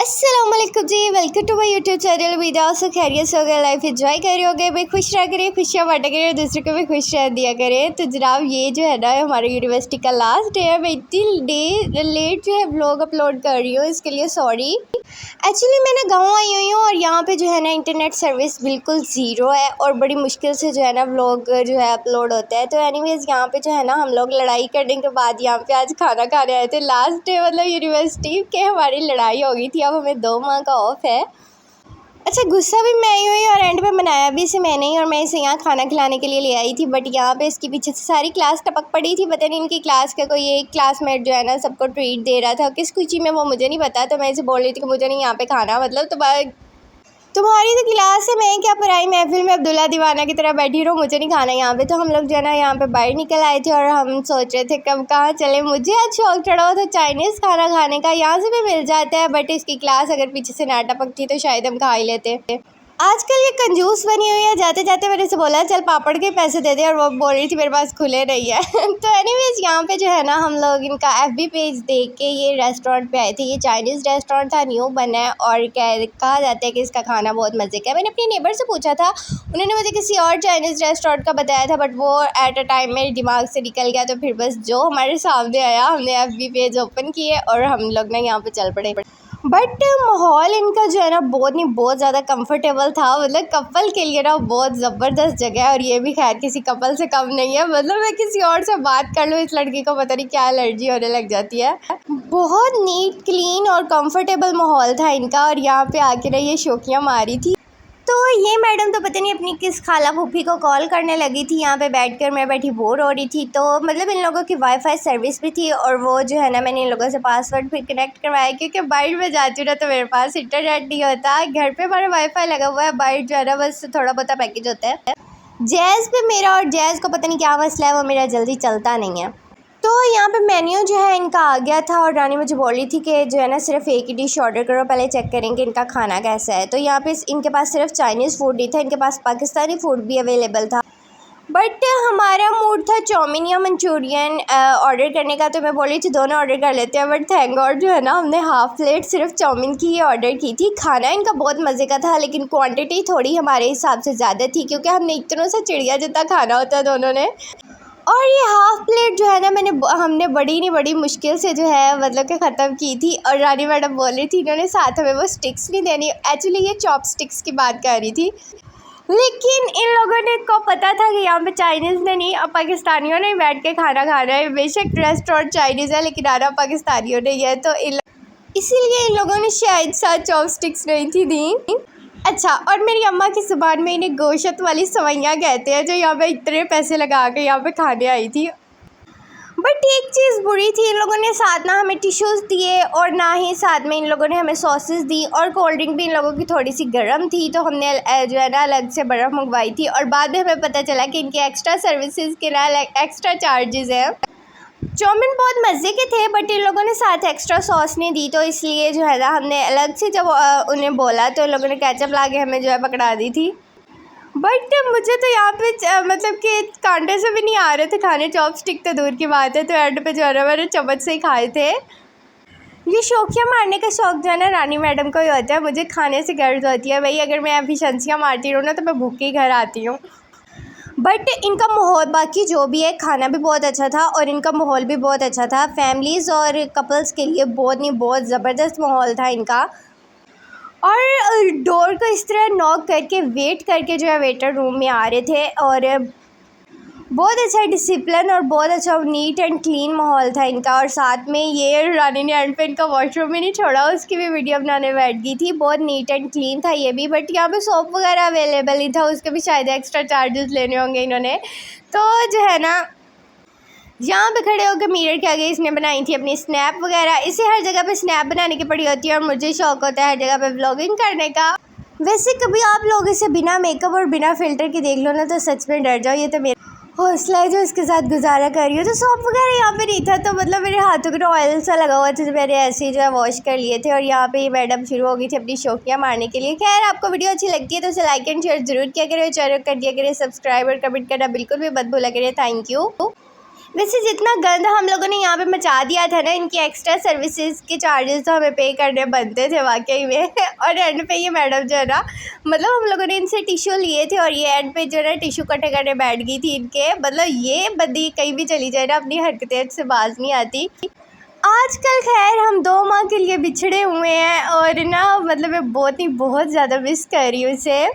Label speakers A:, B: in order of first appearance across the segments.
A: अस्सलाम वालेकुम जी, welcome to my YouTube channel. उम्मीद है सब खैरियत से होगा, लाइफ एंजॉय कर रहे होगे, भाई खुश रहा करें, खुशियाँ बांटा करें और दूसरों को भी खुश रह दिया करें। तो जनाब ये जो है ना हमारे यूनिवर्सिटी का लास्ट डे है। मैं इतनी लेट जो है व्लॉग अपलोड कर रही हूँ, इसके लिए सॉरी। एक्चुअली मैं ना गाँव आई हुई हूँ और यहाँ पे जो है ना इंटरनेट सर्विस बिल्कुल ज़ीरो है और बड़ी मुश्किल से जो है ना व्लॉग जो है अपलोड होता है। तो एनीवेज़ यहाँ पे जो है ना हम लोग लड़ाई करने के बाद यहाँ पे आज खाना खाने आए थे। लास्ट डे मतलब यूनिवर्सिटी के हमारी लड़ाई हो गई थी। अब हमें 2 माह का ऑफ है। अच्छा, गुस्सा भी मैं ही हुई और एंड में बनाया भी इसे मैंने ही और मैं इसे यहाँ खाना खिलाने के लिए ले आई थी। बट यहाँ पे इसके पीछे से सारी क्लास टपक पड़ी थी। पता नहीं इनकी क्लास का कोई एक क्लासमेट जो है ना सबको ट्रीट दे रहा था, किस खुशी में वो मुझे नहीं पता। तो मैं इसे बोल रही थी कि मुझे नहीं यहाँ पे खाना, मतलब तुम्हारी तो क्लास है, मैं क्या पराई महफिल में अब्दुल्ला दीवाना की तरह बैठी रहूँ, मुझे नहीं खाना यहाँ पे। तो हम लोग जो है ना यहाँ पे बाहर निकल आए थे और हम सोच रहे थे कब कहाँ चले। मुझे आज शौक चढ़ा हुआ था चाइनीज़ खाना खाने का, यहाँ से भी मिल जाता है बट इसकी क्लास अगर पीछे से ना टपकती तो शायद हम खा ही लेते। आजकल ये कंजूस बनी हुई है। जाते जाते मैंने से बोला चल पापड़ के पैसे दे दे और वो बोल रही थी मेरे पास खुले नहीं है। तो एनीवेज यहाँ पे जो है ना हम लोग इनका FB पेज देख के ये रेस्टोरेंट पे आए थे। ये चाइनीज़ रेस्टोरेंट था, न्यू बना है और कहा जाता है कि इसका खाना बहुत मज़े का है। मैंने अपने नेबर से पूछा था, उन्होंने मुझे किसी और चाइनीज़ रेस्टोरेंट का बताया था बट वो एट अ टाइम मेरे दिमाग से निकल गया। तो फिर बस जो हमारे सामने आया हमने FB पेज ओपन किए और हम लोग ना यहाँ पर चल पड़े। बट माहौल इनका जो है ना बहुत ज़्यादा कंफर्टेबल था। मतलब कपल के लिए ना बहुत ज़बरदस्त जगह है और ये भी खैर किसी कपल से कम नहीं है। मतलब मैं किसी और से बात कर लूँ इस लड़की को पता नहीं क्या एलर्जी होने लग जाती है। बहुत नीट क्लीन और कंफर्टेबल माहौल था इनका और यहाँ पे आके ना ये शौकियाँ मारी थी। तो ये मैडम तो पता नहीं अपनी किस खाला फूफी को कॉल करने लगी थी। यहाँ पे बैठकर मैं बैठी बोर हो रही थी। तो मतलब इन लोगों की वाईफाई सर्विस भी थी और वो जो है ना मैंने इन लोगों से पासवर्ड फिर कनेक्ट करवाया, क्योंकि बाहर में जाती हूँ ना तो मेरे पास इंटरनेट नहीं होता। घर पे हमारा वाईफाई लगा हुआ है, बाहर जो है ना बस थोड़ा बहुत पैकेज होता है। जैज़ पे मेरा और जैज़ को पता नहीं क्या मसला है, वो मेरा जल्दी चलता नहीं है। तो यहाँ पे मेन्यू जो है इनका आ गया था और रानी मुझे बोल रही थी कि जो है ना सिर्फ एक ही डिश ऑर्डर करो, पहले चेक करेंगे इनका खाना कैसा है। तो यहाँ पे इनके पास सिर्फ चाइनीज़ फूड नहीं था, इनके पास पाकिस्तानी फूड भी अवेलेबल था। बट हमारा मूड था चाउमीन या मंचूरियन ऑर्डर करने का। तो मैं बोल रही थी दोनों ऑर्डर कर लेते हैं, बट थैंक गॉड जो है ना हमने हाफ़ प्लेट सिर्फ चाउमीन की ही ऑर्डर की थी। खाना इनका बहुत मज़े का था लेकिन क्वांटिटी थोड़ी हमारे हिसाब से ज़्यादा थी, क्योंकि हमने इतनों से चिड़िया जितना खाना होता है दोनों ने। और ये हाफ़ प्लेट जो है ना हमने बड़ी मुश्किल से जो है मतलब कि ख़त्म की थी। और रानी मैडम बोल रही थी इन्होंने साथ में वो स्टिक्स नहीं देनी। एक्चुअली ये चॉप स्टिक्स की बात कर रही थी, लेकिन इन लोगों ने को पता था कि यहाँ पे चाइनीज़ ने नहीं, अब पाकिस्तानियों ने बैठ के खाना खाना है। बेशक रेस्टोरेंट चाइनीज़ है लेकिन आना पाकिस्तानियों ने ही है, तो इसीलिए इन लोगों ने शायद साथ चॉप स्टिक्स नहीं थी दी। अच्छा, और मेरी अम्मा की ज़ुबान में इन्हें गोश्त वाली सवैयाँ कहते हैं, जो यहाँ पे इतने पैसे लगा के यहाँ पे खाने आई थी। बट एक चीज़ बुरी थी, इन लोगों ने साथ ना हमें टिश्यूज़ दिए और ना ही साथ में इन लोगों ने हमें सॉसेस दी और कोल्ड ड्रिंक भी इन लोगों की थोड़ी सी गर्म थी। तो हमने जो है ना अलग से बर्फ़ मंगवाई थी और बाद में हमें पता चला कि इनके एक्स्ट्रा सर्विसेज के ना एक्स्ट्रा चार्जेज़ हैं। चाउमीन बहुत मज़े के थे बट इन लोगों ने साथ एक्स्ट्रा सॉस नहीं दी, तो इसलिए जो है ना हमने अलग से जब उन्हें बोला तो इन लोगों ने केचप ला के हमें जो है पकड़ा दी थी। बट मुझे तो यहाँ पे मतलब कि कांटे से भी नहीं आ रहे थे खाने, चॉपस्टिक तो दूर की बात है। तो एंड पे जो है ना मैंने चम्मच से ही खाए थे। ये शौकिया मारने का शौक़ जो है ना रानी मैडम को ही होता है, मुझे खाने से गर्ज होती है। भाई अगर मैं एफिशिएंसियाँ मारती रहूँ ना तो मैं भूखी घर आती हूँ। बट इनका माहौल बाकी जो भी है, खाना भी बहुत अच्छा था और इनका माहौल भी बहुत अच्छा था। फैमिलीज़ और कपल्स के लिए बहुत ज़बरदस्त माहौल था इनका। और डोर को इस तरह नॉक करके वेट करके जो है वेटर रूम में आ रहे थे और बहुत अच्छा डिसिप्लिन और बहुत अच्छा नीट एंड क्लीन माहौल था इनका। और साथ में ये रानी ने एंड पे इनका वॉशरूम भी नहीं छोड़ा, उसकी भी वीडियो बनाने बैठ गई थी। बहुत नीट एंड क्लीन था ये भी। बट यहाँ पे सोप वगैरह अवेलेबल नहीं था, उसके भी शायद एक्स्ट्रा चार्जेस लेने होंगे इन्होंने। तो जो है ना यहाँ पे खड़े होकर मिरर के आगे इसने बनाई थी अपनी स्नैप वगैरह। इसे हर जगह पे स्नैप बनाने की पड़ी होती है और मुझे शौक़ होता है हर जगह पे व्लॉगिंग करने का। वैसे कभी आप लोग इसे बिना मेकअप और बिना फ़िल्टर के देख लो ना तो सच में डर जाओ। ये तो मेरा हौसला है जो इसके साथ गुजारा कर रही हूँ। तो सोप वगैरह यहाँ पे नहीं था, तो मतलब मेरे हाथों को ऑयल सा लगा हुआ था, तो मैंने ऐसे ही जो है वॉश कर लिए थे। और यहाँ पे ये मैडम शुरू हो गई थी अपनी शौकियाँ मारने के लिए। खैर आपको वीडियो अच्छी लगती है तो उसे लाइक एंड शेयर ज़रूर किया करें, चैनल कर दिया करें सब्सक्राइब और कमेंट करना बिल्कुल भी मत भूला करें। Thank you. वैसे जितना गंद हम लोगों ने यहाँ पे मचा दिया था ना, इनकी एक्स्ट्रा सर्विसेज के चार्जेस तो हमें पे करने बनते थे वाकई में। और एंड पे ये मैडम जो है ना, मतलब हम लोगों ने इनसे टिश्यू लिए थे और ये एंड पे जो है ना टिश्यू कटे करने बैठ गई थी इनके। मतलब ये बंदी कहीं भी चली जाए ना, अपनी हरकतें से बाज नहीं आती। आजकल खैर हम 2 माह के लिए बिछड़े हुए हैं और ना मतलब मैं बहुत ज़्यादा मिस कर रही हूँ इसे।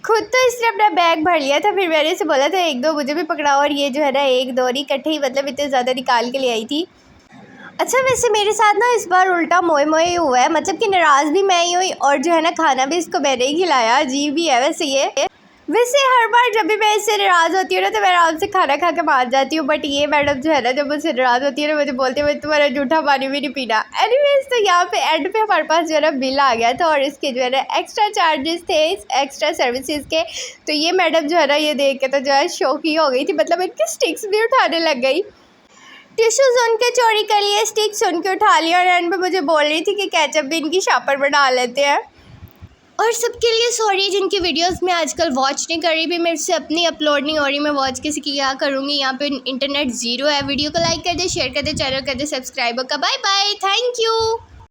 A: खुद तो इसने अपना बैग भर लिया था, फिर मैंने इसे बोला था 1-2 मुझे भी पकड़ाओ, और ये जो है ना 1-2 और इकट्ठे ही मतलब इतने ज़्यादा निकाल के ले आई थी। अच्छा वैसे मेरे साथ ना इस बार उल्टा मोए मोए हुआ है, मतलब कि नाराज़ भी मैं ही हुई और जो है ना खाना भी इसको मैंने ही खिलाया। अजीब ही है वैसे ये। वैसे हर बार जब भी मैं इससे नाराज़ होती हूँ ना, तो मैं आराम से खाना खा के मान जाती हूँ, बट ये मैडम जो है ना, जब मुझसे नाराज़ होती है ना, मुझे बोलती है तुम्हारा जूठा पानी भी नहीं पीना। एनीवेज तो यहाँ पे एंड पे हमारे पास जो है ना बिल आ गया था और इसके जो है ना एक्स्ट्रा चार्जेस थे इस एक्स्ट्रा सर्विसेज के। तो ये मैडम जो है ना, ये देख के तो जो है शौक ही हो गई थी, मतलब इनकी स्टिक्स भी उठाने लग गई। टिश्यूज उनके चोरी कर लिए, स्टिक्स उनके उठा लिया और एंड पे मुझे बोल रही थी कि केचप भी इनकी शापर में डाल लेते हैं। और सबके लिए सॉरी जिनकी वीडियोस मैं आजकल वॉच नहीं कर रही, भी मेरे से अपनी अपलोड नहीं हो रही, मैं वॉच किसी की क्या करूँगी। यहाँ पे इंटरनेट ज़ीरो है। वीडियो को लाइक कर दे, शेयर कर दे, चैनल कर दे सब्सक्राइब का। Bye bye, thank you.